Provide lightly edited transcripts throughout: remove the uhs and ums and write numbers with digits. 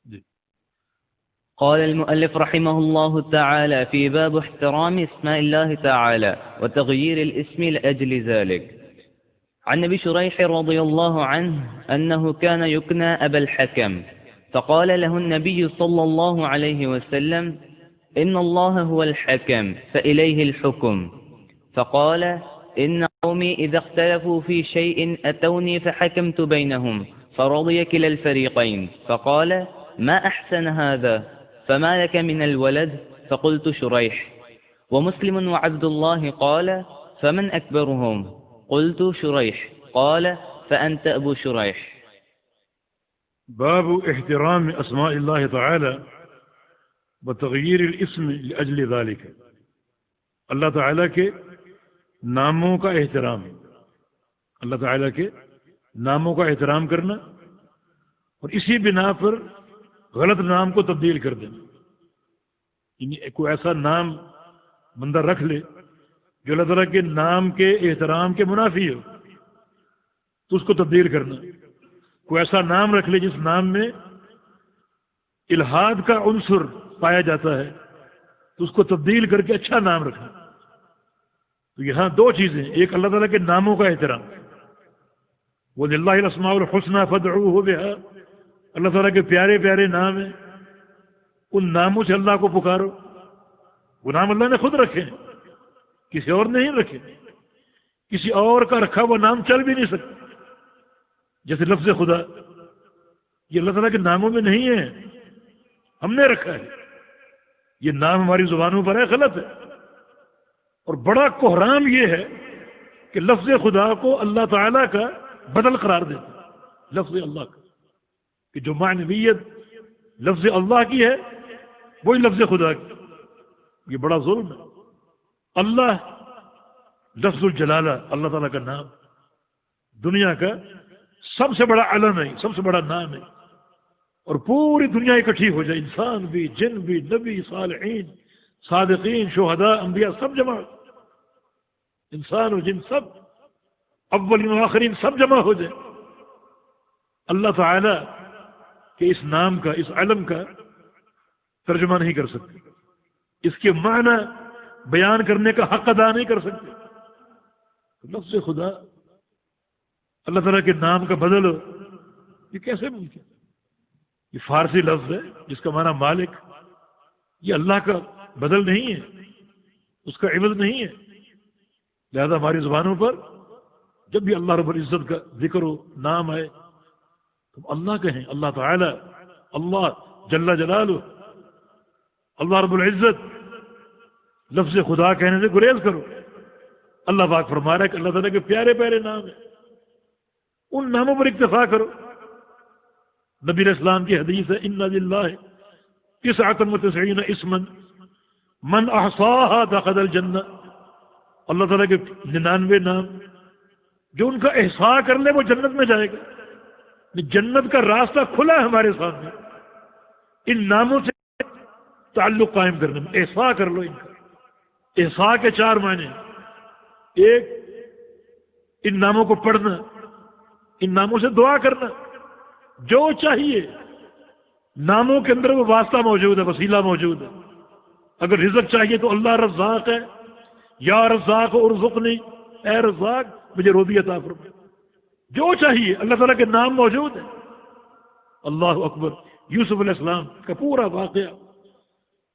جی قال المؤلف رحمه الله تعالى في باب احترام اسماء الله تعالى وتغيير الاسم لأجل ذلك. عن أبي شريح رضي الله عنه أنه كان يكنى أبا الحكم، فقال له النبي صلى الله عليه وسلم: إن الله هو الحكم فإليه الحكم. فقال: إن قومي إذا اختلفوا في شيء أتوني فحكمت بينهم فرضي كلا الفريقين. فقال: ما أحسن هذا، فما لك من الولد؟ فقلت: شريح. ومسلم وعبد الله قال: فمن أكبرهم؟ قلت: شريح. قال: فأنت أبو شريح. باب احترام اسماء اللہ تعالی وتغییر الاسم لاجل ذلك. اللہ تعالیٰ کے ناموں کا احترام، اللہ تعالیٰ کے ناموں کا احترام کرنا اور اسی بنا پر غلط نام کو تبدیل کر دینا. یعنی کوئی ایسا نام بندہ رکھ لے جو اللہ تعالیٰ کے نام کے احترام کے منافی ہو تو اس کو تبدیل کرنا. کوئی ایسا نام رکھ لے جس نام میں الہاد کا عنصر پایا جاتا ہے تو اس کو تبدیل کر کے اچھا نام رکھنا. تو یہاں دو چیزیں، ایک اللہ تعالیٰ کے ناموں کا احترام، وَلِلَّهِ الْأَسْمَاءُ الْحُسْنَىٰ فَادْعُوهُ بِهَا، اللہ تعالیٰ کے پیارے پیارے نام ہیں، ان ناموں سے اللہ کو پکارو. وہ نام اللہ نے خود رکھے ہیں، کسی اور نے نہیں رکھے. کسی اور کا رکھا ہوا نام چل بھی نہیں سکتا. جیسے لفظ خدا، یہ اللہ تعالیٰ کے ناموں میں نہیں ہے، ہم نے رکھا ہے. یہ نام ہماری زبانوں پر ہے، غلط ہے. اور بڑا کوہرام یہ ہے کہ لفظ خدا کو اللہ تعالیٰ کا بدل قرار دیتا، لفظ اللہ کا، کہ جو معنویت لفظ اللہ کی ہے وہی لفظ خدا کی. یہ بڑا ظلم ہے. اللہ لفظ الجلالہ، اللہ تعالیٰ کا نام دنیا کا سب سے بڑا علم ہے، سب سے بڑا نام ہے. اور پوری دنیا اکٹھی ہو جائے، انسان بھی، جن بھی، نبی، صالحین، صادقین، شہداء، انبیاء، سب جمع، انسان و جن سب، اولین و آخرین سب جمع ہو جائے، اللہ تعالی کے اس نام کا، اس علم کا ترجمہ نہیں کر سکتے، اس کے معنی بیان کرنے کا حق ادا نہیں کر سکتے. لفظ خدا اللہ تعالیٰ کے نام کا بدل ہو، یہ کیسے ممکن؟ یہ فارسی لفظ ہے جس کا معنی مالک، یہ اللہ کا بدل نہیں ہے، اس کا عوض نہیں ہے. لہذا ہماری زبانوں پر جب بھی اللہ رب العزت کا ذکر ہو، نام آئے، تم اللہ کہیں، اللہ تعالی، اللہ جل جلالہ، اللہ رب العزت. لفظ خدا کہنے سے گریز کرو. اللہ پاک فرما رہا ہے کہ اللہ تعالیٰ کے پیارے پیارے نام ہیں، ان ناموں پر اکتفا کرو. نبی علیہ السلام کی حدیث ہے: ان للہ 99 اسما من احصاها دخل الجنہ. اللہ تعالیٰ کے 99 نام جو ان کا احصاء کر لے وہ جنت میں جائے گا. جنت کا راستہ کھلا ہے ہمارے سامنے. ان ناموں سے تعلق قائم کرنے میں احصاء کر لو. ان کا احصاء کے 4 معنی: ایک، ان ناموں کو پڑھنا، ان ناموں سے دعا کرنا، جو چاہیے ناموں کے اندر وہ واسطہ موجود ہے، وسیلہ موجود ہے. اگر رزق چاہیے تو اللہ رزاق ہے، یا رزاق ارزقنی، اے رزاق مجھے روزی عطا فرما. جو چاہیے اللہ تعالیٰ کے نام موجود ہے. اللہ اکبر. یوسف علیہ السلام کا پورا واقعہ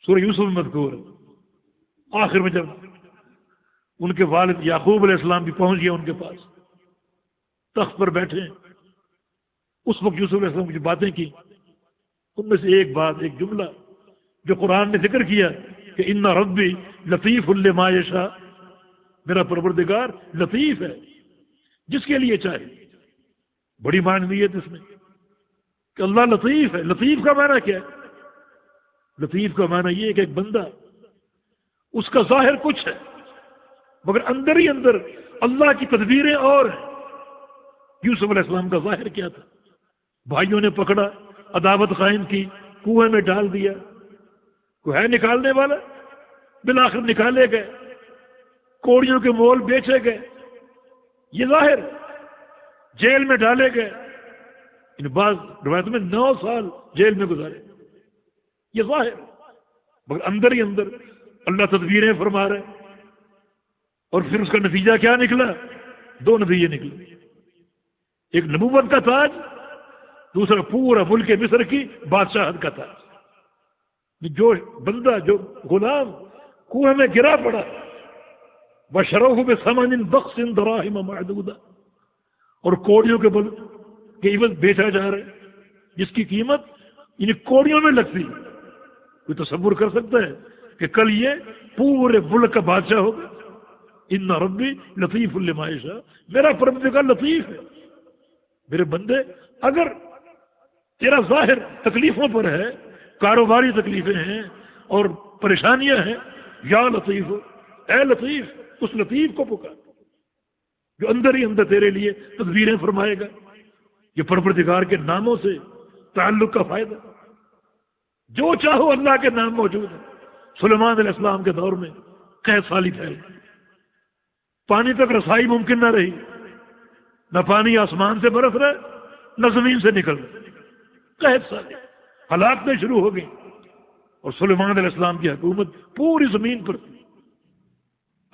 سورہ یوسف میں مذکور ہے. آخر میں جب ان کے والد یعقوب علیہ السلام بھی پہنچ گئے ان کے پاس، تخت پر بیٹھے، اس وقت یوسف علیہ السلام کی باتیں کی، ان میں سے ایک بات، ایک جملہ جو قرآن نے ذکر کیا کہ ان ربی لطیف لما یشاء، میرا پروردگار لطیف ہے جس کے لیے چاہے. بڑی معنویت اس میں کہ اللہ لطیف ہے. لطیف کا معنی کیا ہے؟ لطیف کا معنی یہ ہے کہ ایک بندہ، اس کا ظاہر کچھ ہے مگر اندر ہی اندر اللہ کی تدبیریں اور ہیں. یوسف علیہ السلام کا ظاہر کیا تھا؟ بھائیوں نے پکڑا، عداوت قائم کی، کنویں میں ڈال دیا. کوئی ہے نکالنے والا؟ بالآخر نکالے گئے، کوڑیوں کے مول بیچے گئے. یہ ظاہر. جیل میں ڈالے گئے. بعض روایت میں 9 سال جیل میں گزارے. یہ ظاہر مگر اندر ہی اندر اللہ تدبیریں فرما رہے. اور پھر اس کا نتیجہ کیا نکلا؟ 2 نتیجے نکلے. ایک نبوت کا تاج، دوسرا پورا ملک مصر کی بادشاہت کا تاج. جو بندہ، جو غلام کنویں میں گرا پڑا، وَشَرَوْهُ بِثَمَنٍ بَخْسٍ دَرَاهِمَ مَعْدُودَةٍ، اور کوڑیوں کے بل کے عوض بیچا جا رہا ہے، جس کی قیمت یعنی کوڑیوں میں لگتی. کوئی تصور کر سکتا ہے کہ کل یہ پورے ملک کا بادشاہ ہوگا؟ ان ربی لطیف لما یشاء، میرا پروردگار لطیف ہے. میرے بندے، اگر تیرا ظاہر تکلیفوں پر ہے، کاروباری تکلیفیں ہیں اور پریشانیاں ہیں، یا لطیف، اے لطیف، اس لطیف کو پکار جو اندر ہی اندر تیرے لیے تدبیریں فرمائے گا. یہ پروردگار کے ناموں سے تعلق کا فائدہ. جو چاہو اللہ کے نام موجود ہے. سلیمان علیہ السلام کے دور میں قحط سالی پھیل گئی، پانی تک رسائی ممکن نہ رہی. نہ پانی آسمان سے برس رہا، نہ زمین سے نکل رہا. قحط سالی، ہلاکتیں شروع ہو گئی. اور سلیمان علیہ السلام کی حکومت پوری زمین پر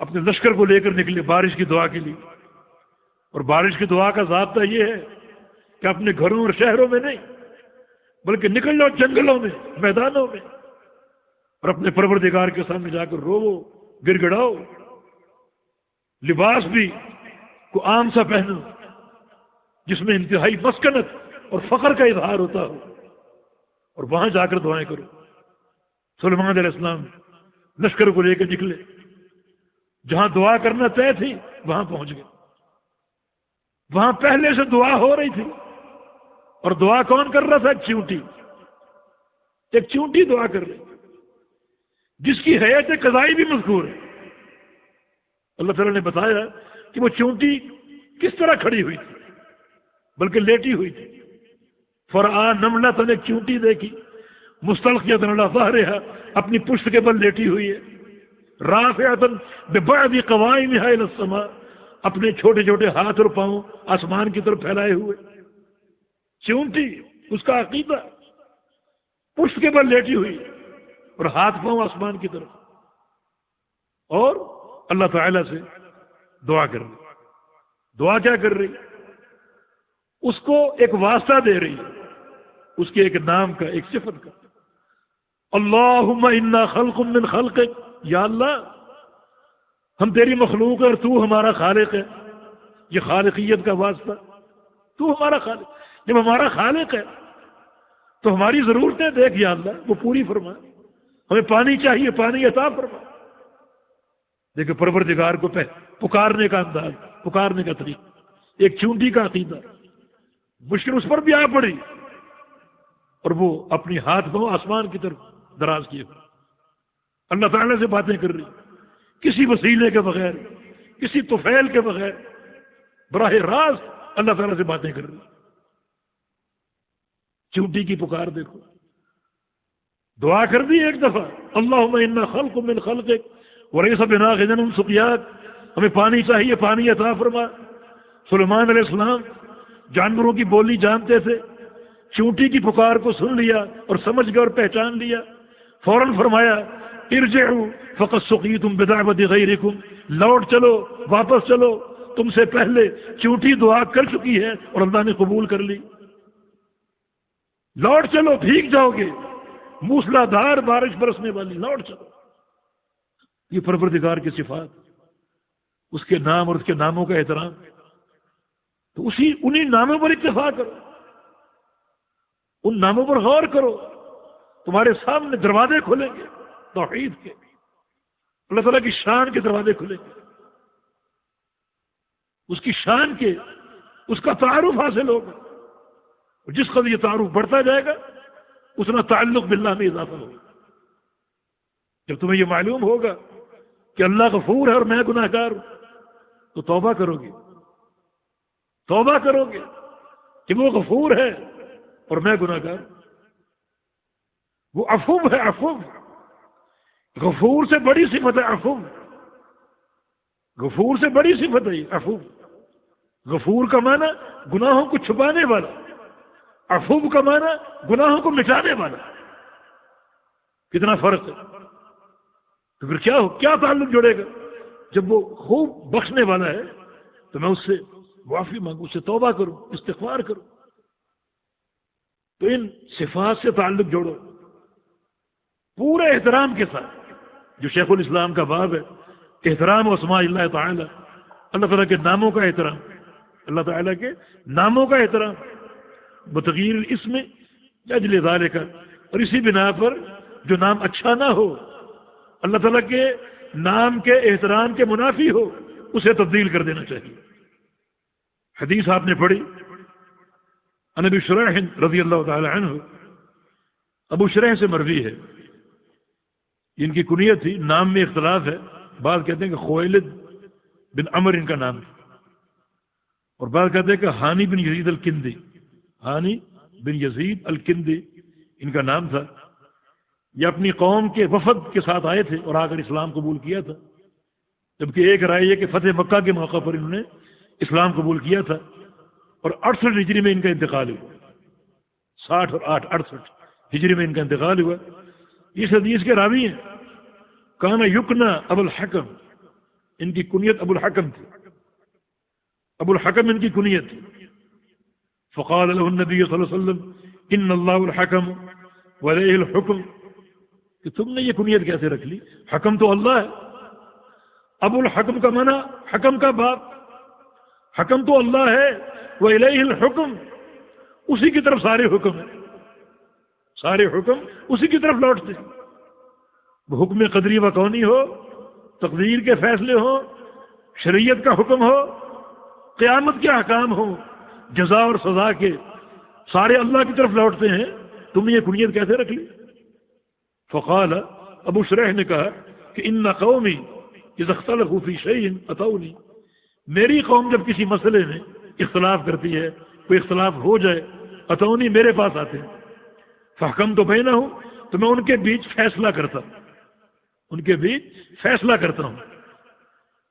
اپنے لشکر کو لے کر نکلے بارش کی دعا کے لیے. اور بارش کی دعا کا ضابطہ یہ ہے کہ اپنے گھروں اور شہروں میں نہیں، بلکہ نکل جاؤ جنگلوں میں، میدانوں میں، اور اپنے پروردگار کے سامنے جا کر رو، گڑ گڑاؤ. لباس بھی کو عام سا پہنو جس میں انتہائی مسکنت اور فخر کا اظہار ہوتا ہو، اور وہاں جا کر دعائیں کرو. سلیمان علیہ السلام لشکر کو لے کے نکلے، جہاں دعا کرنا طے تھی وہاں پہنچ گئے. وہاں پہلے سے دعا ہو رہی تھی، اور دعا کون کر رہا تھا؟ ایک چونٹی دعا کر رہی، جس کی حیات قضائی بھی مذکور ہے. اللہ تعالیٰ نے بتایا کہ وہ چونٹی کس طرح کھڑی ہوئی تھی، بلکہ لیٹی ہوئی تھی. فرآ نملۃ، نے ایک چونٹی دیکھی، مستلقیۃ علی ظہرہا، اپنی پشت کے بل لیٹی ہوئی ہے. رافعۃ ببعض قوائمہا الی السماء، اپنے چھوٹے چھوٹے ہاتھ اور پاؤں آسمان کی طرف پھیلائے ہوئے. چونٹی، اس کا عقیدہ، پشت کے بل لیٹی ہوئی اور ہاتھ پاؤں آسمان کی طرف، اور اللہ تعالیٰ سے دعا کر رہی. دعا کیا کر رہی؟ اس کو ایک واسطہ دے رہی ہے، اس کے ایک نام کا، ایک صفت کا. اللہم انا خلق من خلقک، یا اللہ ہم تیری مخلوق ہے اور تو ہمارا خالق ہے. یہ خالقیت کا واسطہ، تو ہمارا خالق. جب ہمارا خالق ہے تو ہماری ضرورتیں دیکھ یا اللہ، وہ پوری فرما. ہمیں پانی چاہیے، پانی عطا فرما. دیکھیں پروردگار کو پکارنے کا انداز، پکارنے کا طریقہ. ایک چونٹی کا عقیدہ، مشکل اس پر بھی آ پڑی، اور وہ اپنی ہاتھ پاؤں آسمان کی طرف دراز کیے، اللہ تعالیٰ سے باتیں کر رہی، کسی وسیلے کے بغیر، کسی طفیل کے بغیر، براہ راست اللہ تعالیٰ سے باتیں کر رہی. چونٹی کی پکار دیکھو. دعا کر دی ایک دفعہ، اللہم انا خلق من خلقک ولیس بنا غنم سقیاک، ہمیں پانی چاہیے، پانی عطا فرما. سلیمان علیہ السلام جانوروں کی بولی جانتے تھے، چونٹی کی پکار کو سن لیا اور سمجھ گئے اور پہچان لیا. فوراً فرمایا ارجعوا فقد سقیتم بدعوت غیرکم، لوٹ چلو، واپس چلو، تم سے پہلے چونٹی دعا کر چکی ہے اور اللہ نے قبول کر لی. لوٹ چلو، بھیگ جاؤ گے، موسلا دھار بارش برسنے والی، لوٹ چلو. یہ پروردگار کی صفات، اس کے نام اور اس کے ناموں کا احترام. تو انہی ناموں پر اکتفا کرو، ان ناموں پر غور کرو، تمہارے سامنے دروازے کھلیں گے توحید کے، اللہ تعالیٰ کی شان کے دروازے کھلیں گے، اس کی شان کے، اس کا تعارف حاصل ہوگا. جس قدر یہ تعارف بڑھتا جائے گا اتنا تعلق باللہ میں اضافہ ہوگا. جب تمہیں یہ معلوم ہوگا کہ اللہ غفور ہے اور میں گناہ گار ہوں، تو توبہ کرو گے، توبہ کرو گے کہ وہ غفور ہے اور میں گناہ گار ہوں. وہ عفو ہے، عفو، غفور سے بڑی صفت ہے عفو، غفور سے بڑی صفت ہے عفو. غفور کا معنی گناہوں کو چھپانے والا، عفو کا معنی گناہوں کو مٹانے والا. کتنا فرق ہے. تو پھر کیا تعلق جڑے گا؟ جب وہ خوب بخشنے والا ہے تو میں اس سے معافی مانگوں، اس سے توبہ کروں، استغفار کروں. تو ان صفات سے تعلق جوڑو پورے احترام کے ساتھ. جو شیخ الاسلام کا باب ہے، احترام اسماء اللہ تعالی، اللہ تعالیٰ کے ناموں کا احترام، اللہ تعالیٰ کے ناموں کا احترام، بتغیر الاسم لاجل ذالک، اور اسی بنا پر جو نام اچھا نہ ہو، اللہ تعالیٰ کے نام کے احترام کے منافی ہو، اسے تبدیل کر دینا چاہیے. حدیث آپ نے پڑھی عن ابی شریح رضی اللہ تعالی عنہ. ابو شریح سے مروی ہے، ان کی کنیت تھی، نام میں اختلاف ہے. بعض کہتے ہیں کہ خویلد بن عمر ان کا نام تھا، اور بعض کہتے ہیں کہ ہانی بن یزید الکندی، ہانی بن یزید الکندی ان کا نام تھا. یہ اپنی قوم کے وفد کے ساتھ آئے تھے اور آ کر اسلام قبول کیا تھا. جبکہ ایک رائے یہ کہ فتح مکہ کے موقع پر انہوں نے اسلام قبول کیا تھا، اور 68 ہجری میں ان کا انتقال ہوا. 60 اور 8 68 ہجری میں ان کا انتقال ہوا. اس حدیث کے راوی ہیں کانا یکنا ابو الحکم، ان کی کنیت ابو الحکم تھی. ابو الحکم ان کی کنیت تھی. فقال له النبی صلی اللہ علیہ وسلم ان اللہ الحکم وعلیہ الحکم، کہ تم نے یہ کنیت کیسے رکھ لی؟ حکم تو اللہ ہے. ابو الحکم کا معنی حکم کا باپ، حکم تو اللہ ہے، وعلیہ الحکم، اسی کی طرف سارے حکم ہیں، سارے حکم اسی کی طرف لوٹتے ہیں. وہ حکم قدری و کونی ہو، تقدیر کے فیصلے ہو، شریعت کا حکم ہو، قیامت کے احکام ہو، جزا اور سزا کے، سارے اللہ کی طرف لوٹتے ہیں. تم نے یہ کنیت کیسے رکھ لی؟ فقال، ابو شریح نے کہا کہ ان قومی اذا اختلفوا فی شیء اتونی، میری قوم جب کسی مسئلے میں اختلاف کرتی ہے، کوئی اختلاف ہو جائے، اتونی میرے پاس آتے ہیں. فحکم تو بینہم، تو میں ان کے بیچ فیصلہ کرتا ہوں، ان کے بیچ فیصلہ کرتا ہوں.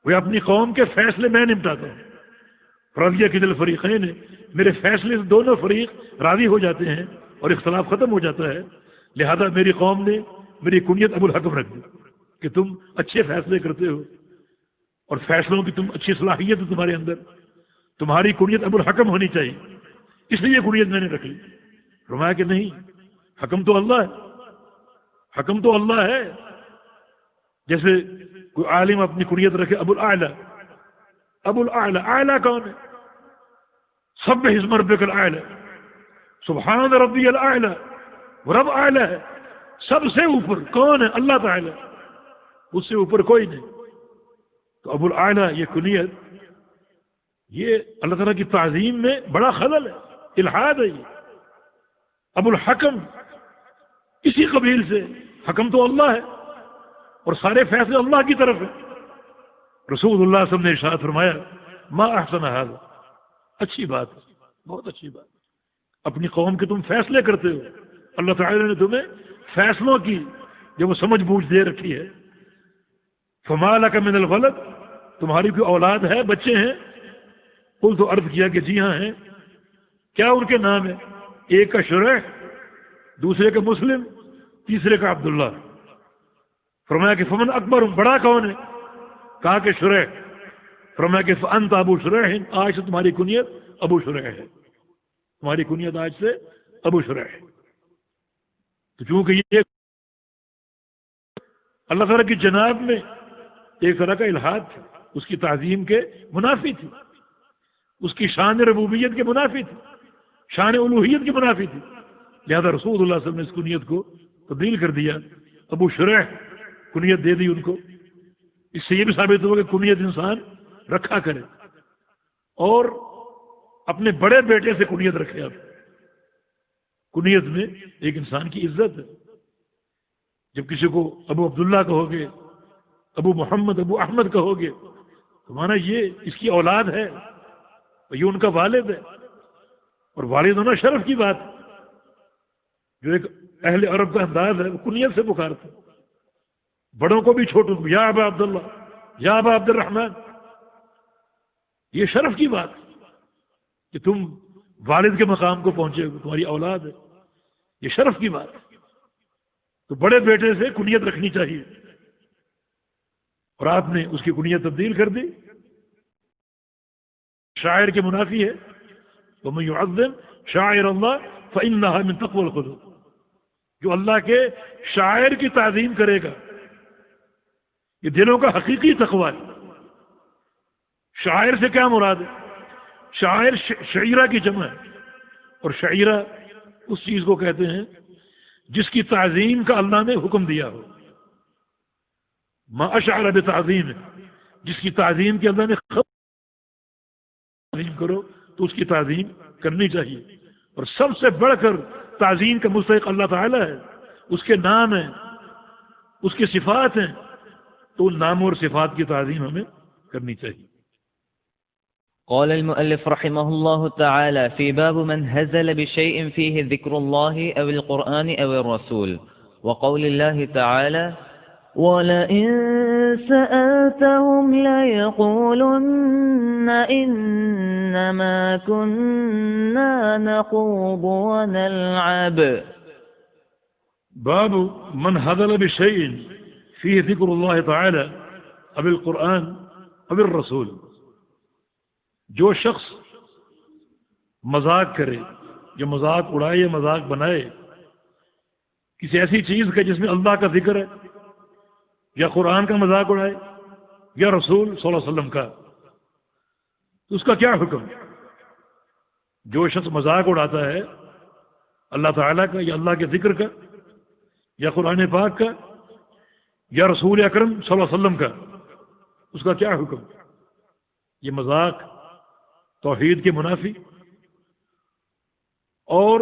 وہ اپنی قوم کے فیصلے میں نمٹاتا ہوں. راضیہ کی دل فریقین، میرے فیصلے سے دونوں فریق راضی ہو جاتے ہیں اور اختلاف ختم ہو جاتا ہے. لہذا میری قوم نے میری کنیت ابو الحکم رکھ دی کہ تم اچھے فیصلے کرتے ہو اور فیصلوں کی تم اچھی صلاحیت ہے تمہارے اندر، تمہاری کنیت ابو الحکم ہونی چاہیے، اس لیے یہ کنیت میں نے رکھ لی. فرمایا کہ نہیں، حکم تو اللہ ہے، حکم تو اللہ ہے. جیسے کوئی عالم اپنی کنیت رکھے ابو الاعلی، ابو الاعلی، اعلی کون ہے؟ سبح اسم ربک الاعلی، سبحان ربی الاعلی، رب اعلی ہے، سب سے اوپر کون ہے؟ اللہ تعالی، اس سے اوپر کوئی نہیں. تو ابو الاعلی یہ کنیت، یہ اللہ تعالیٰ کی تعظیم میں بڑا خلل ہے، الحاد ہے. یہ ابو الحکم اسی قبیل سے، حکم تو اللہ ہے اور سارے فیصلے اللہ کی طرف ہیں. رسول اللہ صلی اللہ علیہ وسلم نے ارشاد فرمایا ما احسن هذا، اچھی بات ہے، بہت اچھی بات. اپنی قوم کے تم فیصلے کرتے ہو، اللہ تعالی نے تمہیں فیصلوں کی جو وہ سمجھ بوجھ دے رکھی ہے. فما لک من الولد، تمہاری کوئی اولاد ہے، بچے ہیں؟ قل، تو عرض کیا کہ جی ہاں ہیں. کیا ان کے نام ہے؟ ایک کا شریح، دوسرے کا مسلم، تیسرے کا عبداللہ. فرمایا کہ فمن اکبر، بڑا کون ہے؟ کہا کہ شریح. فرمایا کہ فانت ابو شریح، آج سے تمہاری کنیت ابو شریح ہے، تمہاری کنیت آج سے ابو شریح. تو چونکہ یہ اللہ تعالیٰ کی جناب میں ایک طرح کا الحاد تھا، اس کی تعظیم کے منافی تھی، اس کی شان ربوبیت کے منافی تھی، شان الوہیت کے منافی تھی. لہذا رسول اللہ صلی اللہ علیہ وسلم نے اس کنیت کو تبدیل کر دیا، ابو شریح کنیت دے دی ان کو. اس سے یہ بھی ثابت ہوا کہ کنیت انسان رکھا کرے اور اپنے بڑے بیٹے سے کنیت رکھے. آپ کنیت میں ایک انسان کی عزت ہے. جب کسی کو ابو عبداللہ کہو گے، ابو محمد، ابو احمد کہو گے تو مانا یہ اس کی اولاد ہے اور یہ ان کا والد ہے، اور والد ہونا شرف کی بات ہے. جو ایک اہل عرب کا انداز ہے، وہ کنیت سے پکارتے ہیں بڑوں کو بھی چھوٹوں کو، یا ابا عبداللہ، یا ابا عبد الرحمن. یہ شرف کی بات کہ تم والد کے مقام کو پہنچے، تمہاری اولاد ہے، یہ شرف کی بات ہے۔ تو بڑے بیٹے سے کنیت رکھنی چاہیے، اور آپ نے اس کی کنیت تبدیل کر دی، شاعر کے منافی ہے۔ وَمَن يُعَظِّمْ شَعَائِرَ اللَّهِ فَإِنَّهَا مِن تَقْوَى الْقُلُوبِ، جو اللہ کے شاعر کی تعظیم کرے گا یہ دلوں کا حقیقی تقویٰ ہے۔ شاعر سے کیا مراد ہے؟ شاعر شعیرہ کی جمع ہے، اور شعیرہ اس چیز کو کہتے ہیں جس کی تعظیم کا اللہ نے حکم دیا ہو۔ ما اشعر بتعظیم، جس کی تعظیم کی اللہ نے تعظیم کرو تو اس کی تعظیم کرنی چاہیے، اور سب سے بڑھ کر تعظیم کا مستحق اللہ تعالی ہے، اس کے نام ہیں، اس کی صفات ہیں، تو ان ناموں اور صفات کی تعظیم ہمیں کرنی چاہیے۔ قال المؤلف رحمه الله تعالى في باب من هزل بشيء فيه ذكر الله أو القرآن أو الرسول، وقول الله تعالى وَلَئِن سَأَلْتَهُمْ لَيَقُولُنَّ إِنَّمَا كُنَّا نَخُوضُ وَنَلْعَبُ۔ باب من هزل بشيء فيه ذكر الله تعالى أو القرآن أو الرسول، جو شخص مذاق کرے، جو مذاق اڑائے یا مذاق بنائے کسی ایسی چیز کا جس میں اللہ کا ذکر ہے، یا قرآن کا مذاق اڑائے یا رسول صلی اللہ علیہ وسلم کا، تو اس کا کیا حکم؟ جو شخص مذاق اڑاتا ہے اللہ تعالیٰ کا یا اللہ کے ذکر کا یا قرآن پاک کا یا رسول اکرم صلی اللہ علیہ وسلم کا، اس کا کیا حکم؟ یہ مذاق توحید کے منافی اور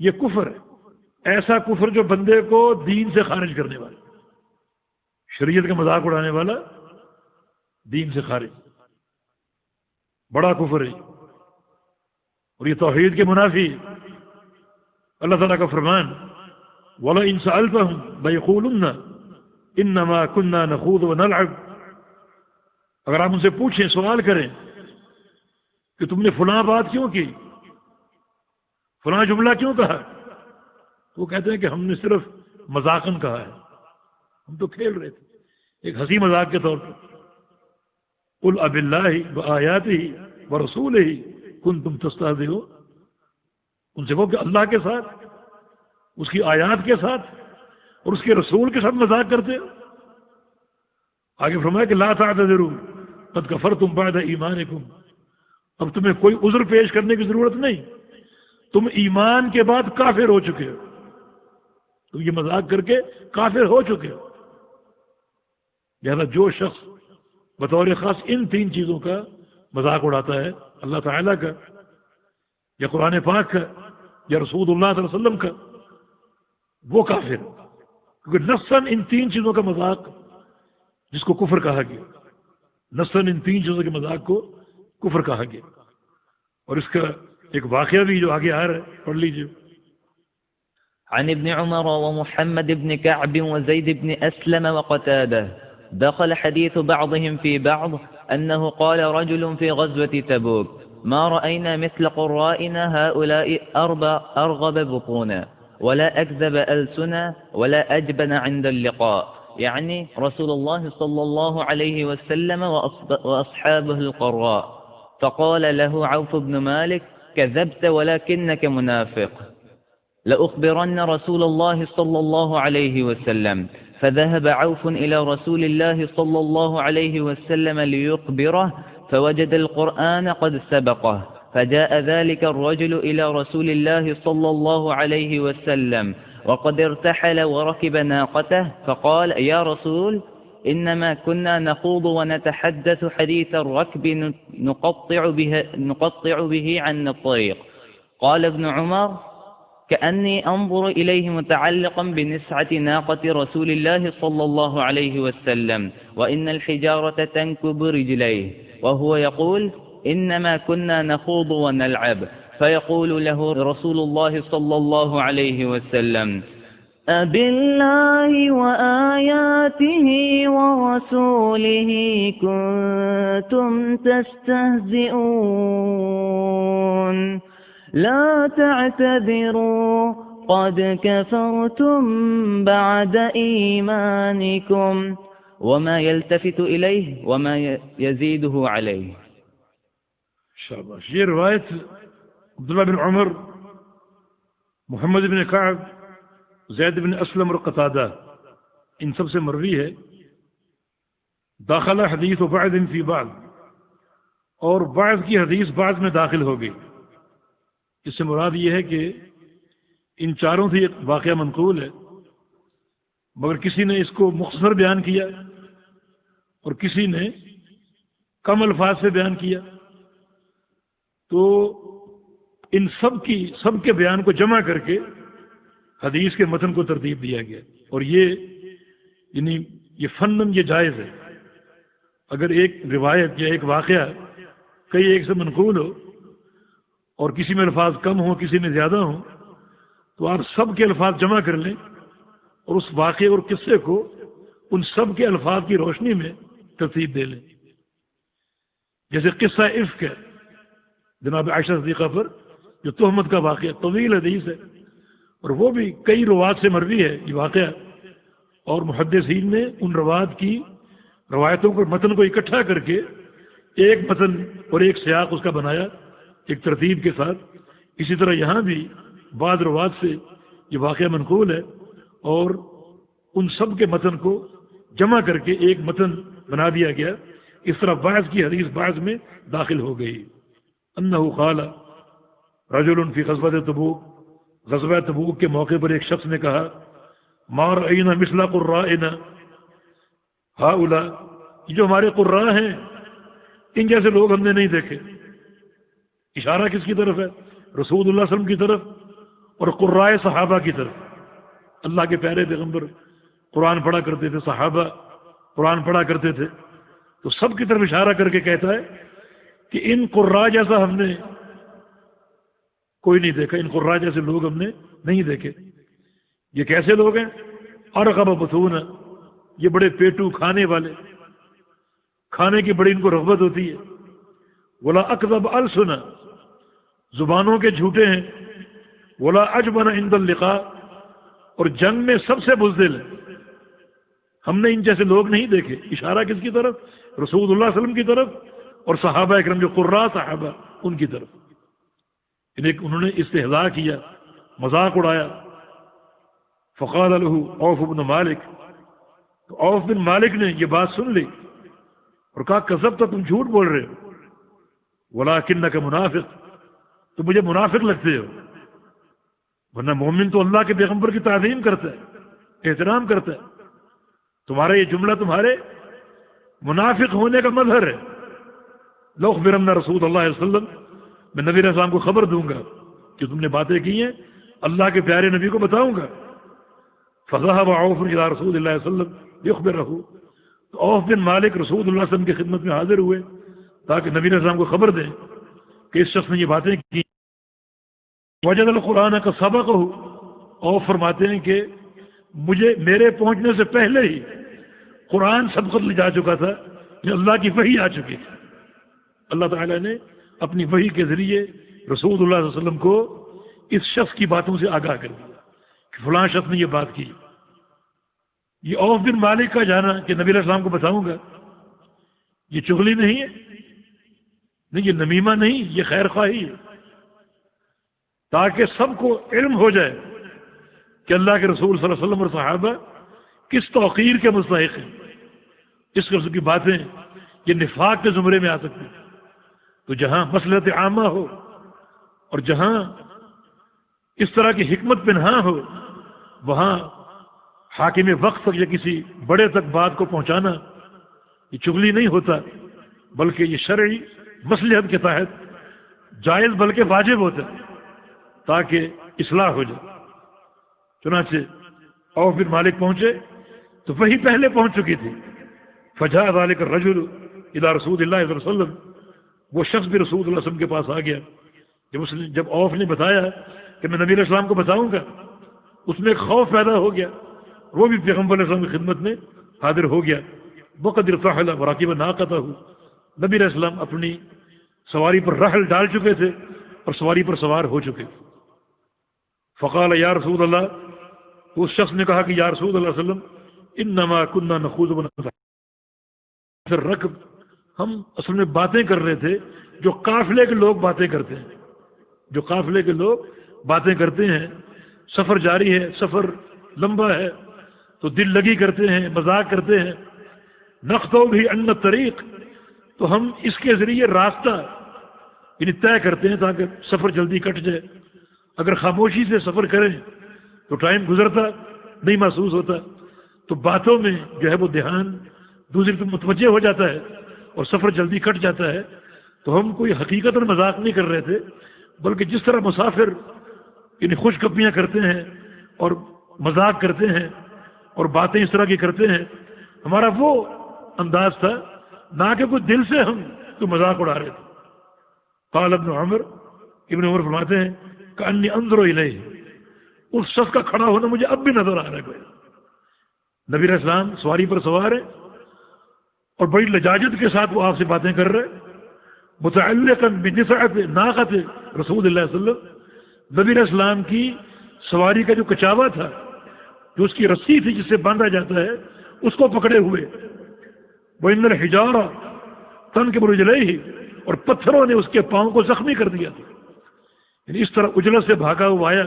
یہ کفر ہے، ایسا کفر جو بندے کو دین سے خارج کرنے والا، شریعت کا مذاق اڑانے والا دین سے خارج، بڑا کفر ہے، اور یہ توحید کے منافی ہے۔ اللہ تعالیٰ کا فرمان وَلَئِن سَأَلْتَهُمْ لَيَقُولُنَّ إِنَّمَا كُنَّا نَخُوضُ وَنَلْعَبُ، اگر آپ ان سے پوچھیں، سوال کریں کہ تم نے فلاں بات کیوں کی، فلاں جملہ کیوں کہا، وہ کہتے ہیں کہ ہم نے صرف مذاقاً کہا ہے، ہم تو کھیل رہے تھے، ایک ہنسی مذاق کے طور پر۔ قُلْ أَبِاللَّهِ وَآيَاتِهِ وَرَسُولِهِ كُنْتُمْ تَسْتَهْزِئُونَ، ان سے کہو کہ اللہ کے ساتھ، اس کی آیات کے ساتھ اور اس کے رسول کے ساتھ مذاق کرتے ہو۔ آگے فرمایا کہ لا تعتذروا قد کفرتم بعد ایمانکم، اب تمہیں کوئی عذر پیش کرنے کی ضرورت نہیں، تم ایمان کے بعد کافر ہو چکے ہو، تم یہ مذاق کر کے کافر ہو چکے ہو۔ لہذا جو شخص بطور خاص ان تین چیزوں کا مذاق اڑاتا ہے، اللہ تعالیٰ کا یا قرآن پاک کا یا رسول اللہ صلی اللہ علیہ وسلم کا، وہ کافر، کیونکہ نصاً ان تین چیزوں کا مذاق جس کو کفر کہا گیا، نصاً ان تین چیزوں کے مذاق کو کفر کہا گیا۔ اور اس کا ایک واقعہ بھی جو آگے آ رہا ہے، پڑھ لیجیے۔ عن ابن عمر ومحمد بن كعب وزيد بن أسلم وقتاده دخل حديث بعضهم في بعض أنه قال رجل في غزوة تبوك ما رأينا مثل قرائنا هؤلاء أرغب بطونا ولا أكذب ألسنا ولا أجبن عند اللقاء، يعني رسول الله صلى الله عليه وسلم وأصحابه القراء. فقال له عوف بن مالك كذبت ولكنك منافق، لأخبرن رسول الله صلى الله عليه وسلم. فذهب عوف إلى رسول الله صلى الله عليه وسلم ليخبره فوجد القرآن قد سبقه، فجاء ذلك الرجل إلى رسول الله صلى الله عليه وسلم وقد ارتحل وركب ناقته، فقال يا رسول إنما كنا نخوض ونتحدث حديث الركب نقطع به عن الطريق. قال ابن عمر كأني أنظر إليه متعلقا بنسعة ناقة رسول الله صلى الله عليه وسلم وإن الحجارة تنكب رجليه، وهو يقول إنما كنا نخوض ونلعب، فيقول له رسول الله صلى الله عليه وسلم أبالله وآياته ورسوله كنتم تستهزئون لا تعتذروا قد كفرتم بعد إيمانكم وما يلتفت إليه وما يزيده عليه. شاباش. یہ روایت عبداللہ بن عمر، محمد بن کعب، زید بن اسلم اور قتادہ ان سب سے مروی ہے. داخل حدیث و بعض فی بعض، اور بعض کی حدیث بعض میں داخل ہو گئی. اس سے مراد یہ ہے کہ ان چاروں سے ایک واقعہ منقول ہے، مگر کسی نے اس کو مختصر بیان کیا اور کسی نے کم الفاظ سے بیان کیا. تو ان سب کے بیان کو جمع کر کے حدیث کے متن کو ترتیب دیا گیا. اور یہ فنن یہ جائز ہے. اگر ایک روایت یا ایک واقعہ کئی ایک سے منقول ہو اور کسی میں الفاظ کم ہوں کسی میں زیادہ ہوں، تو آپ سب کے الفاظ جمع کر لیں اور اس واقعے اور قصے کو ان سب کے الفاظ کی روشنی میں ترتیب دے لیں. جیسے قصہ عفق ہے جناب عائشہ صدیقہ پر، جو تہمت کا واقعہ طویل حدیث ہے، اور وہ بھی کئی روایت سے مروی ہے یہ واقعہ. اور محدثین نے ان روایتوں کو متن کو اکٹھا کر کے ایک متن اور ایک سیاق اس کا بنایا ایک ترتیب کے ساتھ. اسی طرح یہاں بھی بعض روایت سے یہ واقعہ منقول ہے اور ان سب کے متن کو جمع کر کے ایک متن بنا دیا گیا. اس طرح بعض کی حدیث بعض میں داخل ہو گئی. انہ قال رجل فی غزوۃ تبوک، غزوہ تبوک کے موقع پر ایک شخص نے کہا ما رأینا مثل قرائنا ہؤلاء، یہ جو ہمارے قراء ہیں ان جیسے لوگ ہم نے نہیں دیکھے. اشارہ کس کی طرف ہے؟ رسول اللہ صلی اللہ علیہ وسلم کی طرف اور قراء صحابہ کی طرف. اللہ کے پیارے پیغمبر قرآن پڑھا کرتے تھے، صحابہ قرآن پڑھا کرتے تھے، تو سب کی طرف اشارہ کر کے کہتا ہے کہ ان قراء جیسا ہم نے کوئی نہیں دیکھا، ان قراء جیسے لوگ ہم نے نہیں دیکھے. یہ کیسے لوگ ہیں؟ ارغب بطون، یہ بڑے پیٹو کھانے والے، کھانے کی بڑی ان کو رغبت ہوتی ہے. ولا اکذب السنا، زبانوں کے جھوٹے ہیں. ولا اجبن عند اللقاء، اور جنگ میں سب سے بزدل ہے. ہم نے ان جیسے لوگ نہیں دیکھے. اشارہ کس کی طرف؟ رسول اللہ صلی اللہ علیہ وسلم کی طرف اور صحابہ اکرام جو قراء صحابہ ان کی طرف. انہوں نے استہزاء کیا، مذاق اڑایا. فقال له عوف بن مالک، تو عوف بن مالک نے یہ بات سن لی اور کہا کذبت، تم جھوٹ بول رہے ہو. ولکنک منافق، تم مجھے منافق لگتے ہو. ورنہ مومن تو اللہ کے پیغمبر کی تعظیم کرتا ہے، احترام کرتا ہے. تمہارا یہ جملہ تمہارے منافق ہونے کا مظہر ہے. لأخبرن رسول اللہ علیہ وسلم، میں نبی علیہ السلام کو خبر دوں گا کہ تم نے باتیں کی ہیں، اللہ کے پیارے نبی کو بتاؤں گا. فذهب عوف الى رسول اللہ علیہ وسلم يخبره، تو عوف بن مالک رسول اللہ علیہ وسلم کی خدمت میں حاضر ہوئے تاکہ نبی علیہ السلام کو خبر دیں کہ اس شخص نے یہ باتیں کی. وجد القرآن کا سبق ہو، عوف فرماتے ہیں کہ میرے پہنچنے سے پہلے ہی قرآن سبقت لے جا چکا تھا، کہ اللہ کی وحی آ چکی تھی. اللہ تعالیٰ نے اپنی وحی کے ذریعے رسول اللہ صلی اللہ علیہ وسلم کو اس شخص کی باتوں سے آگاہ کر دیا کہ فلاں شخص نے یہ بات کی. یہ عوف بن مالک کا جانا کہ نبی علیہ السلام کو بتاؤں گا، یہ چغلی نہیں ہے، نہیں یہ نمیمہ نہیں، یہ خیر خواہی ہے، تاکہ سب کو علم ہو جائے کہ اللہ کے رسول صلی اللہ علیہ وسلم اور صحابہ کس توقیر کے مستحق ہیں. اس قسم کی باتیں یہ نفاق کے زمرے میں آ سکتی ہیں. تو جہاں مصلحت عامہ ہو اور جہاں اس طرح کی حکمت پنہاں ہو، وہاں حاکم وقت تک یا کسی بڑے تک بات کو پہنچانا یہ چغلی نہیں ہوتا، بلکہ یہ شرعی مصلحت کے تحت جائز بلکہ واجب ہوتا ہے تاکہ اصلاح ہو جائے. چنانچہ عوف بن مالک پہنچے تو وہی پہلے پہنچ چکی تھی. فجاء ذلك الرجل الى رسول اللہ صلی اللہ علیہ وسلم، وہ شخص بھی رسول اللہ صلی اللہ علیہ وسلم کے پاس آ گیا. جب عوف نے بتایا کہ میں نبی علیہ السلام کو بتاؤں گا، اس میں ایک خوف پیدا ہو گیا، وہ بھی پیغمبر علیہ السلام کی خدمت میں حاضر ہو گیا. وقد ارتحل وراکب ناقتہ، نبی علیہ السلام اپنی سواری پر رحل ڈال چکے تھے اور سواری پر سوار ہو چکے تھے. فقال یا رسول اللہ، اس شخص نے کہا کہ یا رسول اللہ صلی اللہ علیہ وسلم انما كنا نخوض ونلعب، رکب، ہم اصل میں باتیں کر رہے تھے جو قافلے کے لوگ باتیں کرتے ہیں، جو قافلے کے لوگ باتیں کرتے ہیں. سفر جاری ہے، سفر لمبا ہے تو دل لگی کرتے ہیں، مذاق کرتے ہیں. نقطو بھی ان الطریق، تو ہم اس کے ذریعے راستہ یعنی طے کرتے ہیں تاکہ سفر جلدی کٹ جائے. اگر خاموشی سے سفر کریں تو ٹائم گزرتا نہیں محسوس ہوتا، تو باتوں میں جو ہے وہ دھیان دوسری طرف متوجہ ہو جاتا ہے اور سفر جلدی کٹ جاتا ہے. تو ہم کوئی حقیقت اور مذاق نہیں کر رہے تھے، بلکہ جس طرح مسافر یعنی خوش گپیاں کرتے ہیں اور مذاق کرتے ہیں اور باتیں اس طرح کی کرتے ہیں، ہمارا وہ انداز تھا، نہ کہ کوئی دل سے ہم تو مذاق اڑا رہے تھے. قال ابن عمر، ابن عمر فرماتے ہیں کہ انی انظر الیہ، اس شخص کا کھڑا ہونا مجھے اب بھی نظر آ رہا ہے. نبی علیہ السلام سواری پر سوار ہیں اور بڑی لجاجت کے ساتھ وہ آپ سے باتیں کر رہے، متعلقا بنسعۃ ناقۃ رسول اللہ صلی اللہ علیہ وسلم، نبی علیہ السلام کی سواری کا جو کچاوا تھا، جو اس کی رسی تھی جس سے باندھا جاتا ہے، اس کو پکڑے ہوئے. وَإِنَّ الْحِجَارَ تَنْكِبُ رِجْلَيْهِ، اور پتھروں نے اس کے پاؤں کو زخمی کر دیا تھا. یعنی اس طرح اجلت سے بھاگا ہوا آیا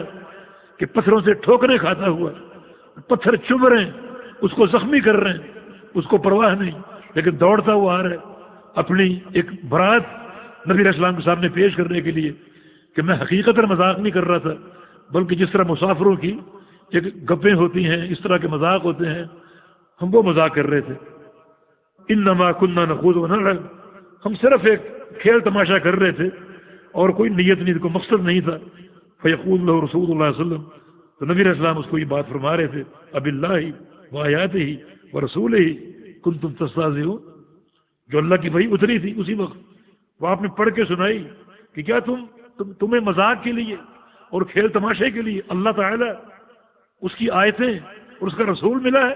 کہ پتھروں سے ٹھوکریں کھاتا ہوا، پتھر چبھ رہے ہیں، اس کو زخمی کر رہے ہیں، اس کو پرواہ نہیں، لیکن دوڑتا ہوا آ رہا ہے اپنی ایک برات نبی علیہ السلام کے سامنے پیش کرنے کے لیے کہ میں حقیقت مذاق نہیں کر رہا تھا، بلکہ جس طرح مسافروں کی ایک گپیں ہوتی ہیں، اس طرح کے مذاق ہوتے ہیں، ہم وہ مذاق کر رہے تھے. انما كنا نخوض ونلعب، ہم صرف ایک کھیل تماشا کر رہے تھے اور کوئی نیت نہیں، کوئی مقصد نہیں تھا. فیقول له رسول اللہ صلی اللہ علیہ وسلم، تو نبی علیہ السلام اس کو یہ بات فرما رہے تھے، اب اللہ وآیاتہ ورسولہ کنتم تستہزئون، جو اللہ کی وحی اتری تھی اسی وقت وہ آپ نے پڑھ کے سنائی کہ کیا تمہیں مذاق کے لیے اور کھیل تماشے کے لیے اللہ تعالی اس کی آیتیں اور اس کا رسول ملا ہے،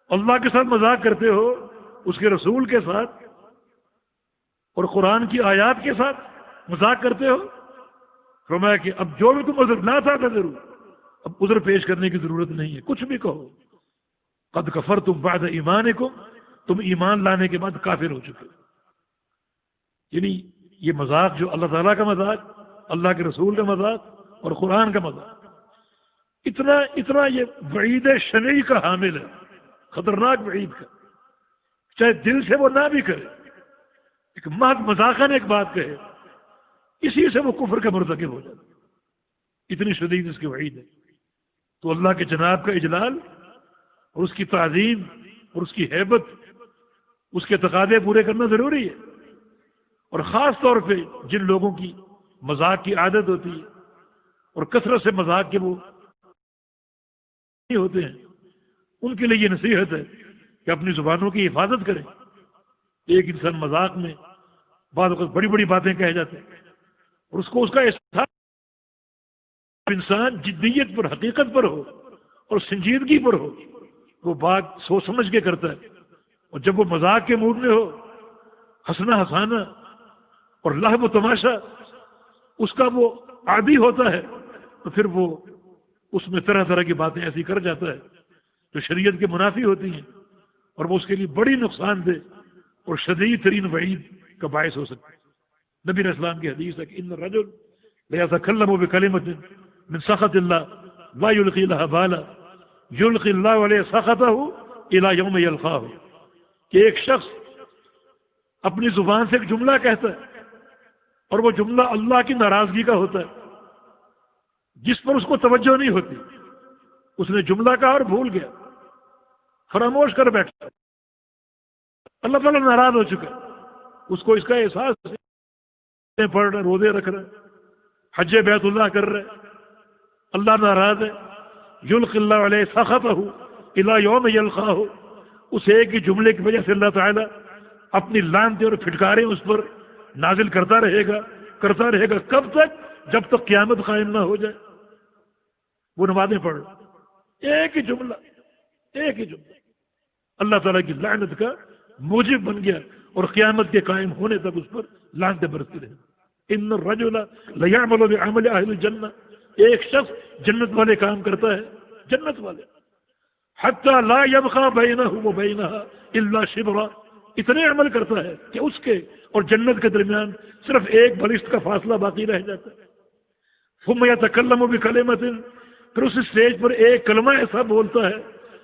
اللہ کے ساتھ مذاق کرتے ہو، اس کے رسول کے ساتھ اور قرآن کی آیات کے ساتھ مذاق کرتے ہو. فرمایا کہ اب جو بھی تم عذر نہ تھا ضرور، اب عذر پیش کرنے کی ضرورت نہیں ہے، کچھ بھی کہو. قد کفرتم بعد ایمانکم، تم ایمان لانے کے بعد کافر ہو چکے. یعنی یہ مذاق جو اللہ تعالیٰ کا مذاق، اللہ کے رسول کا مذاق اور قرآن کا مذاق، اتنا یہ وعید شنیع کا حامل ہے، خطرناک وعید کا. چاہے دل سے وہ نہ بھی کرے، ایک مذاقاً ایک بات کہے، اسی سے وہ کفر کا مرتکب ہو جاتا ہے. اتنی شدید اس کی وعید ہے. تو اللہ کے جناب کا اجلال اور اس کی تعظیم اور اس کی ہیبت، اس کے تقاضے پورے کرنا ضروری ہے. اور خاص طور پہ جن لوگوں کی مذاق کی عادت ہوتی ہے اور کثرت سے مذاق کے وہ ہوتے ہیں، ان کے لیے یہ نصیحت ہے کہ اپنی زبانوں کی حفاظت کریں. ایک انسان مذاق میں بعض اوقات بڑی بڑی باتیں کہہ جاتے ہیں اور اس کو اس کا احساس، انسان جدیت پر، حقیقت پر ہو اور سنجیدگی پر ہو، وہ بات سوچ سمجھ کے کرتا ہے. اور جب وہ مذاق کے موڈ میں ہو، ہنسنا ہنسانا اور لہو و تماشا اس کا وہ عادی ہوتا ہے، تو پھر وہ اس میں طرح طرح کی باتیں ایسی کر جاتا ہے جو شریعت کے منافی ہوتی ہیں، اور وہ اس کے لیے بڑی نقصان دہ اور شدید ترین وعید کا باعث ہو سکتا ہے. نبی علیہ السلام کی حدیث ہے کہ ان الرجل لیتکلم بکلمۃ من سخط اللہ لا یلقی لها بالا یلقی اللہ علیہ سخطہ الی یوم یلقاہ، کہ ایک شخص اپنی زبان سے ایک جملہ کہتا ہے اور وہ جملہ اللہ کی ناراضگی کا ہوتا ہے، جس پر اس کو توجہ نہیں ہوتی. اس نے جملہ کہا اور بھول گیا، فراموش کر بیٹھا، اللہ تعالیٰ ناراض ہو چکا، اس کو اس کا احساس ہے، پڑھ رہے، روزے رکھ رہے، حج بیت اللہ کر رہے، اللہ ناراض ہے. یلقی اللہ علیہ سخطہ الی یوم یلقاہ، اس ایک ہی جملے کی وجہ سے اللہ تعالیٰ اپنی لعنتیں اور پھٹکاریں اس پر نازل کرتا رہے گا. کب تک؟ جب تک قیامت قائم نہ ہو جائے. وہ نمازیں پڑھ رہا، ایک ہی جملہ اللہ تعالیٰ کی لعنت کا موجب بن گیا اور قیامت کے قائم ہونے تک اس پر لعنتیں برستی رہے۔ ان الرجل لیعمل بعمل اہل الجنہ، ایک شخص جنت والے کام کرتا ہے، جنت والے، حتی لا یبقى بینہ وبینہا الا شبرا، اتنے عمل کرتا ہے کہ اس کے اور جنت کے درمیان صرف ایک بلشت کا فاصلہ باقی رہ جاتا ہے۔ ثم یتکلم بکلمۃ، پھر اس اسٹیج پر ایک کلمہ ایسا بولتا ہے،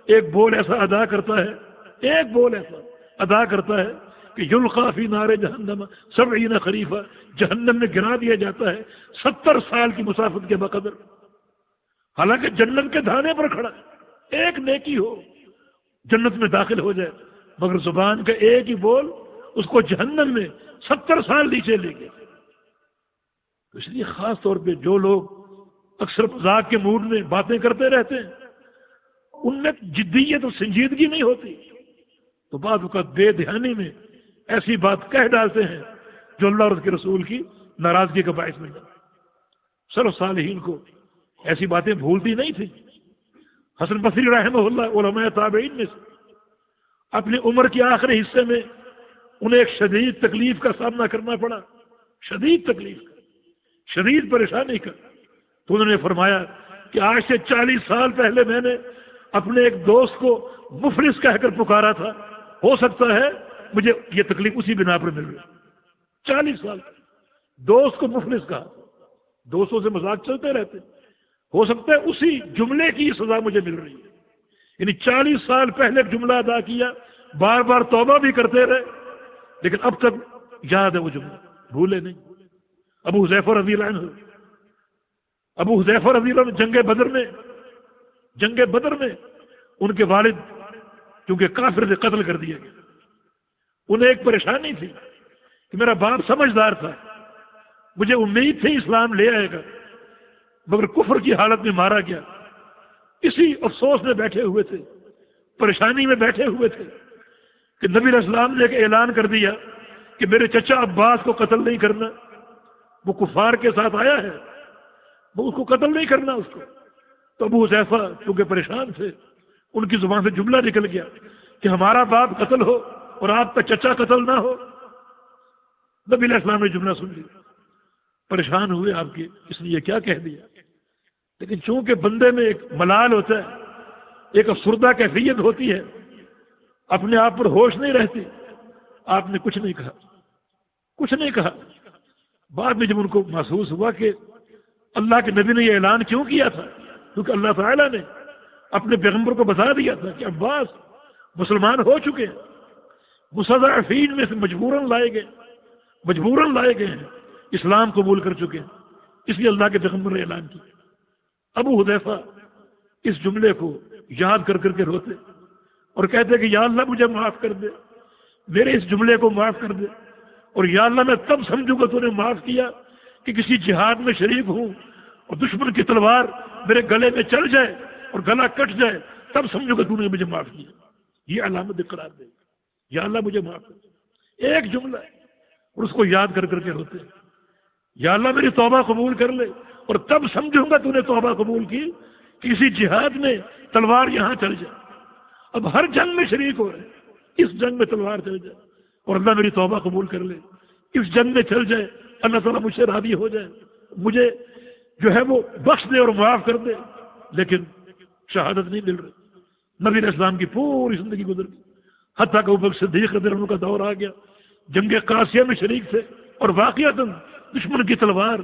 ایک بول ایسا ادا کرتا ہے، ایک بول ایسا ادا کرتا ہے کہ یلقى فی نار جہنم 70 خریفہ، جہنم میں گرا دیا جاتا ہے 70 سال کی مسافت کے بقدر، حالانکہ جنت کے دھانے پر کھڑا ہے، ایک نیکی ہو جنت میں داخل ہو جائے، مگر زبان کا ایک ہی بول اس کو جہنم میں 70 سال نیچے لے گئے۔ اس لیے خاص طور پہ جو لوگ اکثر مذاق کے موڈ میں باتیں کرتے رہتے ہیں، ان میں جدیت اور سنجیدگی نہیں ہوتی، تو بعض اوقات بے دھیانی میں ایسی بات کہہ ڈالتے ہیں جو اللہ اور اس کے رسول کی ناراضگی کا باعث بن جاتا ہے۔ سلف صالحین کو ایسی باتیں بھولتی نہیں تھی۔ حسن بصری رحمہ اللہ علماء تابعین میں سے، اپنی عمر کے آخری حصے میں انہیں ایک شدید تکلیف کا سامنا کرنا پڑا، شدید تکلیف کا، شدید پریشانی کا، تو انہوں نے فرمایا کہ آج سے 40 سال پہلے میں نے اپنے ایک دوست کو مفلس کہہ کر پکارا تھا، ہو سکتا ہے مجھے یہ تکلیف اسی بنا پر مل رہی۔ 40 سال دوست کو مفلس کہا، دوستوں سے مذاق چلتے رہتے، ہو سکتا ہے اسی جملے کی سزا مجھے مل رہی ہے۔ یعنی 40 سال پہلے جملہ ادا کیا، بار بار توبہ بھی کرتے رہے، لیکن اب تک یاد ہے وہ جملہ، بھولے نہیں۔ ابو حذیفہ رضی اللہ عنہ، جنگ بدر میں ان کے والد کیونکہ کافر سے قتل کر دیا گیا، انہیں ایک پریشانی تھی کہ میرا باپ سمجھدار تھا، مجھے امید تھی اسلام لے آئے گا، مگر کفر کی حالت میں مارا گیا۔ اسی افسوس میں بیٹھے ہوئے تھے، پریشانی میں بیٹھے ہوئے تھے کہ نبی علیہ السلام نے ایک اعلان کر دیا کہ میرے چچا عباس کو قتل نہیں کرنا، وہ کفار کے ساتھ آیا ہے، وہ اس کو قتل نہیں کرنا اس کو۔ تو ابو حذیفہ کیونکہ پریشان تھے، ان کی زبان سے جملہ نکل گیا کہ ہمارا باپ قتل ہو اور آپ کا چچا قتل نہ ہو۔ نبی علیہ السلام نے جملہ سن لیا، پریشان ہوئے آپ کے، اس نے یہ کیا کہہ دیا، لیکن چونکہ بندے میں ایک ملال ہوتا ہے، ایک افسردہ کیفیت ہوتی ہے، اپنے آپ پر ہوش نہیں رہتی، آپ نے کچھ نہیں کہا۔ بعد میں جب ان کو محسوس ہوا کہ اللہ کے نبی نے یہ اعلان کیوں کیا تھا، کیونکہ اللہ تعالیٰ نے اپنے پیغمبر کو بتا دیا تھا کہ عباس مسلمان ہو چکے ہیں، مستضعفین میں سے مجبوراً لائے گئے ہیں، اسلام قبول کر چکے ہیں، اس لیے اللہ کے پیغمبر نے اعلان کیا۔ ابو حذیفہ اس جملے کو یاد کر کے روتے اور کہتے کہ یا اللہ مجھے معاف کر دے، میرے اس جملے کو معاف کر دے، اور یا اللہ میں تب سمجھوں گا تو نے معاف کیا کہ کسی جہاد میں شریک ہوں اور دشمن کی تلوار میرے گلے میں چل جائے اور گلا کٹ جائے، تب سمجھو گا تو نے مجھے معاف کیا۔ یہ علامت قرار دے، یا اللہ مجھے معاف کر دے، ایک جملہ ہے، اور اس کو یاد کر کے روتے، یا اللہ میری توبہ قبول کر لے، اور تب سمجھوں گا تو نے توبہ قبول کی کہ کسی جہاد میں تلوار یہاں چل جائے، اب ہر جنگ میں شریک ہو رہے ہیں، اس جنگ میں تلوار چل جائے اور اللہ میری توبہ قبول کر لے، اس جنگ میں چل جائے، اللہ تعالیٰ مجھ سے راضی ہو جائے، مجھے جو ہے وہ بخش دے اور معاف کر دے، لیکن شہادت نہیں مل رہی۔ نبی علیہ السلام کی پوری زندگی گزر گئی، حتیٰ کہ ابوبکر صدیق رضی اللہ عنہ کا دور آ گیا، جنگ قاسیہ میں شریک تھے اور واقعتاً دشمن کی تلوار